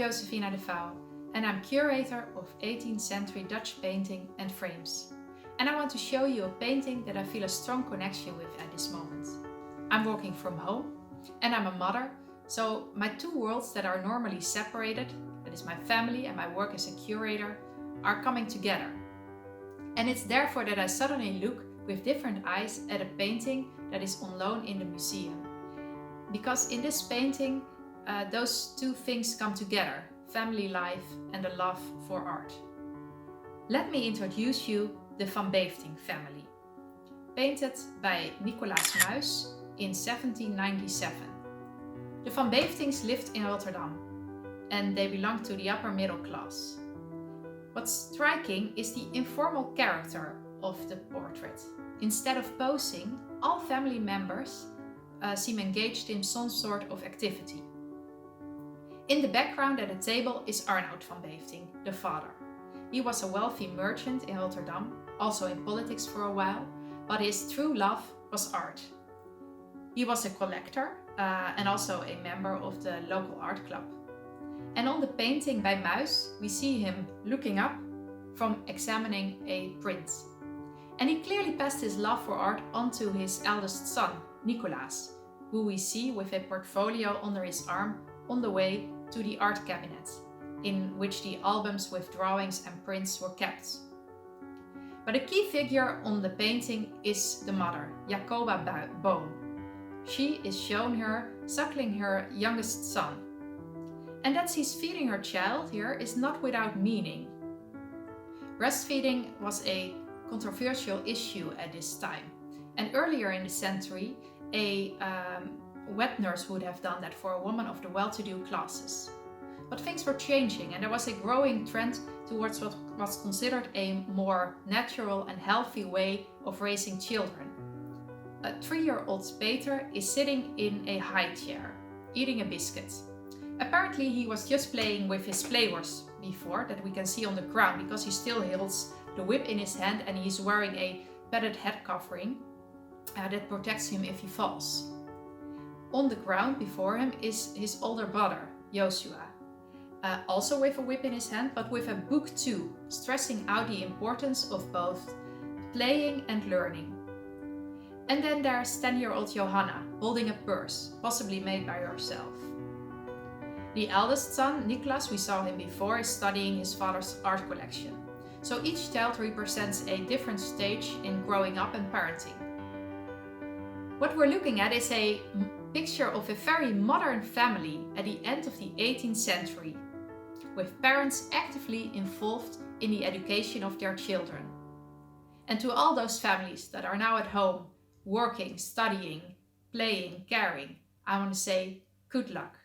Josephina de Fouw and I'm curator of 18th century Dutch painting and frames. And I want to show you a painting that I feel a strong connection with at this moment. I'm working from home and I'm a mother, so my two worlds that are normally separated, that is my family and my work as a curator, are coming together. And it's therefore that I suddenly look with different eyes at a painting that is on loan in the museum. Because in this painting, those two things come together, family life and the love for art. Let me introduce you the Van Beeftingh family, painted by Nicolaas Muis in 1797. The Van Beeftinghs lived in Rotterdam and they belonged to the upper middle class. What's striking is the informal character of the portrait. Instead of posing, all family members seem engaged in some sort of activity. In the background at the table is Aernout van Beeftingh, the father. He was a wealthy merchant in Rotterdam, also in politics for a while, but his true love was art. He was a collector and also a member of the local art club. And on the painting by Muis, we see him looking up from examining a print. And he clearly passed his love for art onto his eldest son, Nicolaas, who we see with a portfolio under his arm on the way to the art cabinet, in which the albums with drawings and prints were kept. But a key figure on the painting is the mother, Jacoba Boom. She is shown here suckling her youngest son. And that she's feeding her child here is not without meaning. Breastfeeding was a controversial issue at this time. And earlier in the century, a wet nurse would have done that for a woman of the well-to-do classes. But things were changing and there was a growing trend towards what was considered a more natural and healthy way of raising children. A 3-year-old Peter is sitting in a high chair, eating a biscuit. Apparently he was just playing with his playwars before, that we can see on the ground, because he still holds the whip in his hand and he's wearing a padded head covering that protects him if he falls. On the ground before him is his older brother, Joshua, also with a whip in his hand, but with a book too, stressing out the importance of both playing and learning. And then there's 10-year-old Johanna holding a purse, possibly made by herself. The eldest son, Nicolaas, we saw him before, is studying his father's art collection. So each child represents a different stage in growing up and parenting. What we're looking at is a picture of a very modern family at the end of the 18th century, with parents actively involved in the education of their children. And to all those families that are now at home, working, studying, playing, caring, I want to say good luck.